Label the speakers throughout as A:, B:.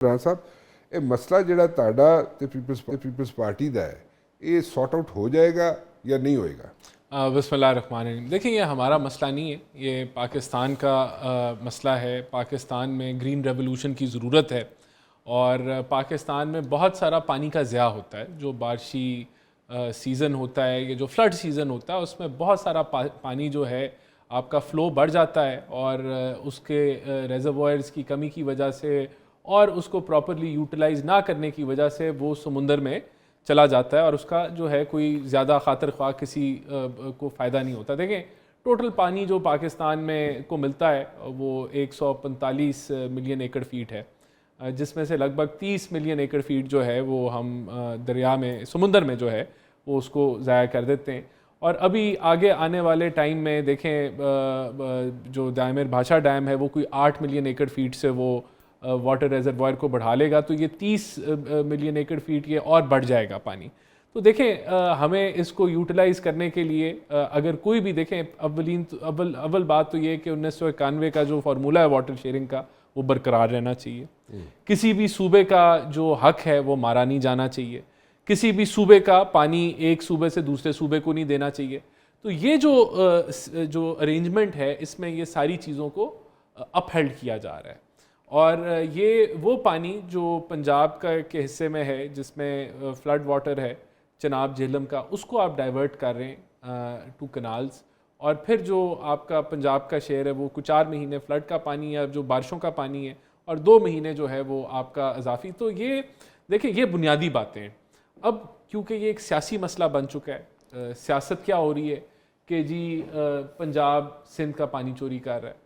A: ਰਾਣਾ ਸਾਹਿਬ, ਇਹ ਮਸਲਾ ਜਿਹੜਾ ਤੁਹਾਡਾ ਤੇ ਪੀਪਲਸ ਪਾर्टी ਦਾ ਹੈ, ये सॉर्ट आउट हो जाएगा या नहीं होएगा?
B: बिस्मिल्लाहिर्रहमानिर्रहीम। देखिए, ये हमारा मसला नहीं है, ये पाकिस्तान का मसला है। पाकिस्तान में ग्रीन रेवोल्यूशन की ज़रूरत है और पाकिस्तान में बहुत सारा पानी का ज़िया होता है। जो बारिशी सीज़न होता है, ये जो फ्लड सीज़न होता है, उसमें बहुत सारा पानी जो है आपका फ़्लो बढ़ जाता है और उसके रेज़र्वॉयर्स की कमी की वजह से और उसको प्रॉपरली यूटिलाइज़ ना करने की वजह से वो समुंदर में चला जाता है और उसका जो है कोई ज़्यादा खातिर ख्वाह किसी को फ़ायदा नहीं होता। देखें, टोटल पानी जो पाकिस्तान में को मिलता है वो 145 मिलियन एकड़ फीट है, जिसमें से लगभग 30 मिलियन एकड़ फीट जो है वो हम दरिया में, समुंदर में जो है वो उसको ज़ाया कर देते हैं। और अभी आगे आने वाले टाइम में देखें, जो दायमेर भाषा डैम है वो कोई 8 मिलियन एकड़ फीट से वो वाटर रेजरवायर को बढ़ा लेगा, तो ये 30 मिलियन एकड़ फीट ये और बढ़ जाएगा पानी। तो देखें, हमें इसको यूटिलाइज़ करने के लिए अगर कोई भी देखें, अव्वल बात तो ये कि 1991 का जो फार्मूला है वाटर शेयरिंग का, वो बरकरार रहना चाहिए। किसी भी सूबे का जो हक है वो मारा नहीं जाना चाहिए। किसी भी सूबे का पानी एक सूबे से दूसरे सूबे को नहीं देना चाहिए। तो ये जो अरेंजमेंट है, इसमें ये सारी चीज़ों को अपहेल्ड किया जा रहा है। और ये वो पानी जो पंजाब के हिस्से में है, जिसमें फ्लड वाटर है चनाब झेलम का, उसको आप डाइवर्ट कर रहे हैं टू कनाल्स। और फिर जो आपका पंजाब का शेयर है वो कुछ 4 महीने फ्लड का पानी या जो बारिशों का पानी है और 2 महीने जो है वो आपका इजाफी। तो ये देखिए, ये बुनियादी बातें हैं। अब क्योंकि ये एक सियासी मसला बन चुका है, सियासत क्या हो रही है कि जी पंजाब सिंध का पानी चोरी कर रहा है,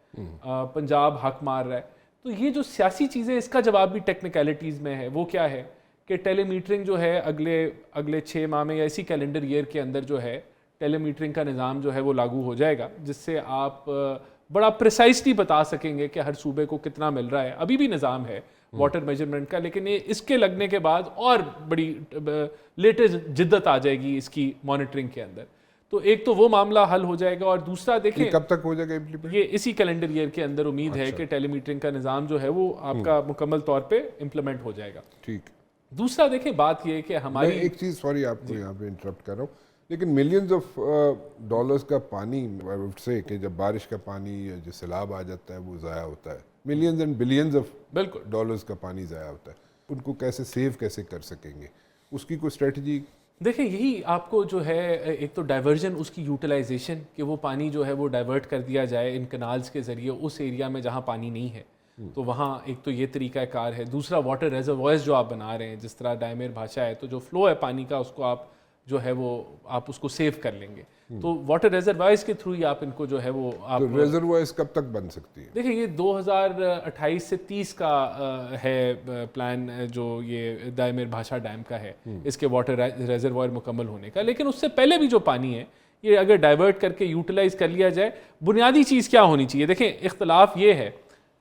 B: पंजाब हक मार रहा है। तो ये जो सियासी चीज़ें, इसका जवाब भी टेक्निकलिटीज़ में है। वो क्या है कि टेलीमीटरिंग जो है अगले 6 माह में या इसी कैलेंडर ईयर के अंदर जो है टेलीमीटरिंग का निज़ाम जो है वो लागू हो जाएगा, जिससे आप बड़ा प्रिसाइसली बता सकेंगे कि हर सूबे को कितना मिल रहा है। अभी भी निज़ाम है वाटर मेजरमेंट का, लेकिन ये इसके लगने के बाद और बड़ी लेटेस्ट जिद्दत आ जाएगी इसकी मॉनिटरिंग के अंदर। तो एक तो वो मामला हल हो जाएगा और दूसरा देखें
A: कब तक हो जाएगा इम्प्लीमेंट?
B: ये इसी कैलेंडर ईयर के अंदर उम्मीद है कि टेलीमीटरिंग का निज़ाम जो है वो आपका मुकम्मल तौर पे इम्प्लीमेंट हो जाएगा।
A: ठीक।
B: दूसरा देखें, बात ये है कि हमारी
A: एक चीज़, सॉरी आपको यहाँ पे इंटरप्ट कर रहा हूँ, लेकिन मिलियंस ऑफ डॉलर्स का पानी से कि जब बारिश का पानी या जो सैलाब आ जाता है वो ज़ाया होता है, millions and billions of dollars का पानी ज़ाया होता है, उनको कैसे सेव कैसे कर सकेंगे, उसकी कोई स्ट्रेटजी?
B: देखें, यही आपको जो है एक तो डाइवर्जन, उसकी यूटिलाइजेशन, कि वो पानी जो है वो डाइवर्ट कर दिया जाए इन कनाल्स के ज़रिए उस एरिया में जहाँ पानी नहीं है, तो वहाँ एक तो ये तरीका कार है। दूसरा, वाटर रेजर्वॉयर्स जो आप बना रहे हैं, जिस तरह दायमेर भाषा है, तो जो फ्लो है पानी का उसको आप जो है वो आप उसको सेव कर लेंगे। तो वाटर रेजर्वॉयर्स के थ्रू ही आप इनको जो है वो आप
A: तो रेजर्वॉयर्स कब तक बन सकती है?
B: देखिए, ये 2028 से 30 का है प्लान, जो ये दायमेर भाषा डैम का है, इसके वाटर रेजर्वॉयर मुकम्मल होने का। लेकिन उससे पहले भी जो पानी है ये अगर डाइवर्ट करके यूटिलाइज कर लिया जाए, बुनियादी चीज़ क्या होनी चाहिए? देखें, इख्तलाफ ये है,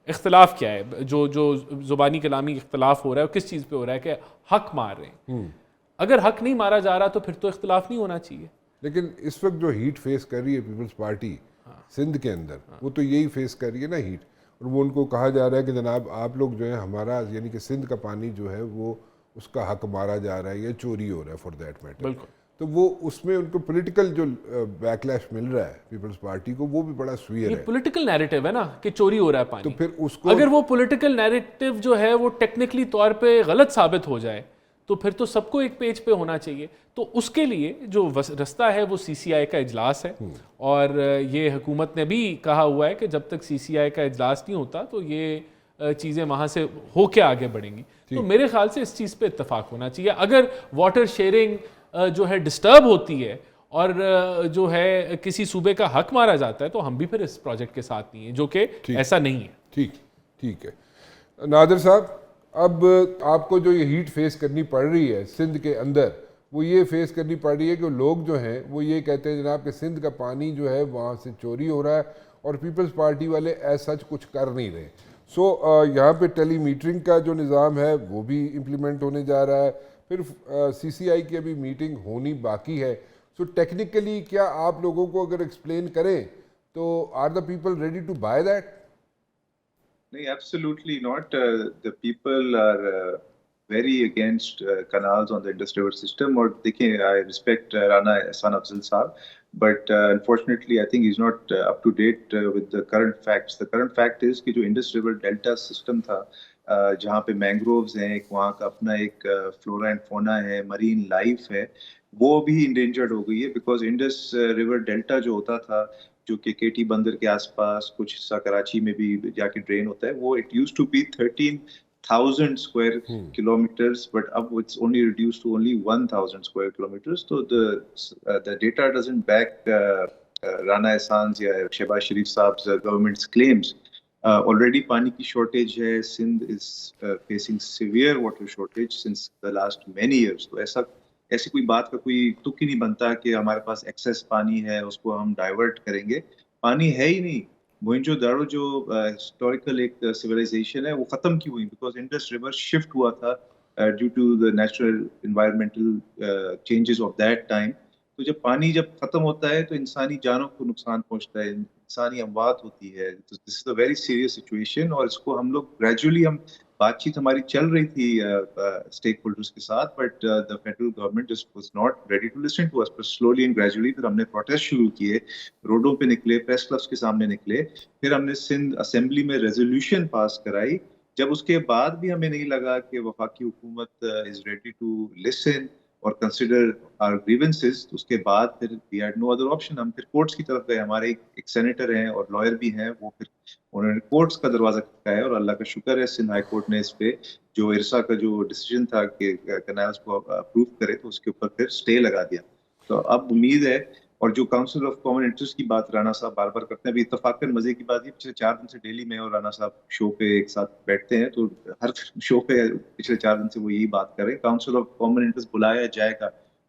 B: इख्तलाफ क्या है, जो ज़ुबानी कलामी इख्तलाफ हो रहा है किस चीज़ पे हो रहा है कि हक मार रहे हैं। अगर हक नहीं मारा जा रहा तो फिर तो इख्तलाफ नहीं होना चाहिए।
A: लेकिन इस वक्त जो हीट फेस कर रही है पीपल्स पार्टी सिंध के अंदर, वो तो यही फेस कर रही है ना हीट, और वो उनको कहा जा रहा है कि जनाब आप लोग जो है हमारा, यानी कि सिंध का पानी जो है वो उसका हक मारा जा रहा है या चोरी हो रहा है फॉर दैट मैटर।
B: बिल्कुल।
A: तो वो उसमें उनको पॉलिटिकल जो बैकलैश मिल रहा है पीपल्स पार्टी को, वो भी बड़ा स्वीयर है।
B: पॉलिटिकल नैरेटिव है ना कि चोरी हो रहा है पानी।
A: तो फिर उसको
B: अगर वो पॉलिटिकल नैरेटिव जो है वो टेक्निकली तौर पे गलत साबित हो जाए तो फिर तो सबको एक पेज पे होना चाहिए। तो उसके लिए जो रास्ता है वो CCI का इजलास है, और ये हुकूमत ने भी कहा हुआ है कि जब तक CCI का इजलास नहीं होता तो ये चीज़ें वहाँ से होके आगे बढ़ेंगी। तो मेरे ख्याल से इस चीज़ पे इत्तेफाक होना चाहिए। अगर वाटर शेयरिंग जो है डिस्टर्ब होती है और जो है किसी सूबे का हक मारा जाता है, तो हम भी फिर इस प्रोजेक्ट के साथ नहीं है, जो कि ऐसा नहीं है।
A: ठीक है। नादिर साहब, अब आपको जो ये हीट फेस करनी पड़ रही है सिंध के अंदर, वो ये फेस करनी पड़ रही है कि लोग जो हैं वो ये कहते हैं जनाब कि सिंध का पानी जो है वहाँ से चोरी हो रहा है, और पीपल्स पार्टी वाले ऐसा सच कुछ कर नहीं रहे। सो यहाँ पे टेलीमीटरिंग का जो निज़ाम है वो भी इम्प्लीमेंट होने जा रहा है, फिर CCI की अभी मीटिंग होनी बाकी है। सो टेक्निकली क्या आप लोगों को अगर एक्सप्लेन करें तो are the people ready to buy that?
C: No, absolutely not. The people are very against canals on the Indus River system. Or देखिए, I respect Rana Ehsan Afzal Saab, but unfortunately, I think he's not up to date with the current facts. The current fact is कि जो Indus River Delta system था, जहाँ पे mangroves हैं, वहाँ का अपना एक फ्लोरा एंड फोना है, मरीन लाइफ है, वो भी इंडेंजर्ड हो गई है, बिकॉज इंडस रिवर डेल्टा जो होता था, जो कि केटी बंदर के आसपास कुछ हिस्सा कराची में भी जाके ड्रेन होता है, वो it used to be 13,000 square kilometres, but अब it's only reduced to only 1,000 square kilometres. तो the data doesn't back Rana Ehsan या शहबाज शरीफ साहब गवर्नमेंट्स क्लेम्स. Already पानी की shortage है. Sindh is facing severe water shortage since the last many years. तो ऐसी कोई बात का कोई तुक ही नहीं बनता कि हमारे पास एक्सेस पानी है, उसको हम डाइवर्ट करेंगे. पानी है ही नहीं. मोइंजोदारो जो हिस्टोरिकल एक सिविलाइजेशन है, वो खत्म क्यों हुई? बिकॉज इंडस रिवर शिफ्ट हुआ था due to the natural environmental changes of that time. तो जब पानी जब खत्म होता है तो इंसानी जानों को नुकसान पहुंचता है, इंसानी अमवात होती है. This is a very serious situation, और इसको हम लोग ग्रेजुअली, हम बातचीत हमारी चल रही थी स्टेक होल्डर्स के साथ, but the federal government just was not ready to listen to us. पर स्लोली एंड ग्रेजुअली फिर हमने प्रोटेस्ट शुरू किए, रोडों पे निकले, प्रेस क्लब्स के सामने निकले, फिर हमने सिंध असेंबली में रेजोल्यूशन पास कराई. जब उसके बाद भी हमें नहीं लगा कि वफाकी हुकूमत इज रेडी टू लिसन और कंसिडर आवर ग्रीवेंसेस, उसके बाद फिर we had no other option. हम फिर कोर्ट्स की तरफ गए. हमारे एक सेनेटर हैं और लॉयर भी हैं, वो फिर उन्होंने कोर्ट्स का दरवाजा खटखटाया, और अल्लाह का शुक्र है सिंध हाई कोर्ट ने इस पे जो इरसा का जो डिसीजन था कि कैनाल्स को अप्रूव करे, तो उसके ऊपर फिर स्टे लगा दिया. तो अब उम्मीद है, और जो काउंसिल ऑफ कॉमन इंटरेस्ट की बात राणा साहब बार बार करते हैं, अभी इत्तफाकन मजे की बात है, पिछले 4 दिन से दिल्ली में और राणा साहब शो पे एक साथ बैठते हैं, तो हर शो पे पिछले 4 दिन से वो यही बात कर रहे हैं, काउंसिल ऑफ कॉमन इंटरेस्ट बुलाया जाएगा.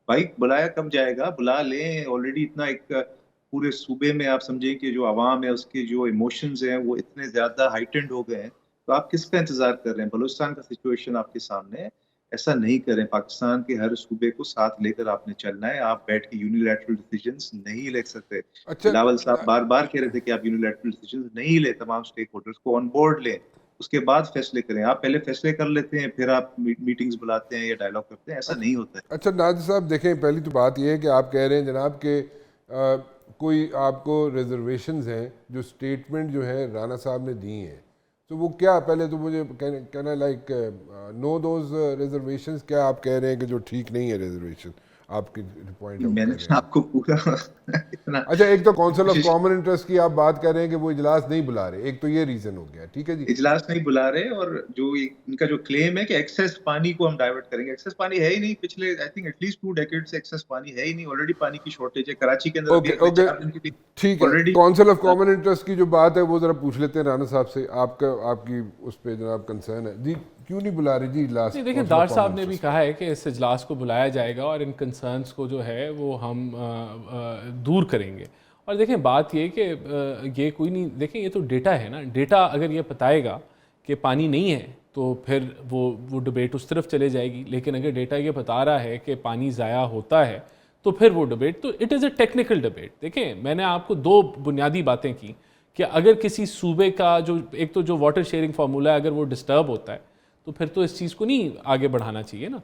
C: भाई बुलाया कब जाएगा? बुला लें. ऑलरेडी इतना एक पूरे सूबे में आप समझें कि जो आवाम है उसके जो इमोशंस हैं वो इतने ज्यादा हाइटेंड हो गए हैं, तो आप किसका इंतजार कर रहे हैं? बलूचिस्तान का सिचुएशन आपके सामने है. ऐसा नहीं करें. पाकिस्तान के हर सूबे को साथ लेकर आपने चलना है. आप बैठ के यूनिलैटरल डिसीजंस नहीं ले सकते. बिलावल साहब बार बार कह रहे थे कि आप यूनिलैटरल डिसीजंस नहीं ले, तमाम स्टेक होल्डर्स को ऑन बोर्ड लें, उसके बाद फैसले करें. आप पहले फैसले कर लेते हैं, फिर आप मीटिंग्स बुलाते हैं या डायलॉग करते हैं. ऐसा नहीं होता है.
A: अच्छा नादिर साहब, देखें, पहली तो बात यह है कि आप कह रहे हैं जनाब के कोई आपको रिजर्वेशंस हैं जो स्टेटमेंट जो है राना साहब ने दी हैं, तो वो क्या, पहले तो मुझे कहना लाइक नो दोज रिजर्वेशंस, क्या आप कह रहे हैं कि जो ठीक नहीं है रिजर्वेशन आपके पॉइंट?
C: मैंने आपको पूरा इतना.
A: अच्छा, एक तो काउंसिल ऑफ कॉमन इंटरेस्ट की आप बात कर रहे हैं कि वो इजलास नहीं बुला रहे, एक तो ये रीजन हो गया. ठीक है जी,
C: इजलास नहीं बुला रहे, और जो इनका जो क्लेम है कि एक्सेस पानी को हम डाइवर्ट करेंगे, एक्सेस पानी है ही नहीं. पिछले आई थिंक एटलीस्ट 2 डेकेड से एक्सेस पानी है ही नहीं. ऑलरेडी पानी की शॉर्टेज है कराची के अंदर.
A: ठीक है. काउंसिल ऑफ कॉमन इंटरेस्ट की जो बात है वो जरा पूछ लेते हैं राना साहब से. आपकी उस पर जनाब कंसर्न है जी, क्यों नहीं बुला रही जी इजलास?
B: देखिए, दार साहब ने भी कहा है कि इस इजलास को बुलाया जाएगा और इन कंसर्न्स को जो है वो हम दूर करेंगे. और देखें, बात ये कि ये कोई नहीं, देखें ये तो डेटा है ना. डेटा अगर ये बताएगा कि पानी नहीं है तो फिर वो डिबेट उस तरफ चले जाएगी. लेकिन अगर डेटा ये बता रहा है कि पानी ज़ाया होता है तो फिर वो डिबेट, तो it is a technical debate. देखें, मैंने आपको 2 बुनियादी बातें की कि अगर किसी सूबे का जो एक तो जो वाटर शेयरिंग फार्मूला है, अगर वो डिस्टर्ब होता है तो फिर तो इस चीज़ को नहीं आगे बढ़ाना चाहिए ना.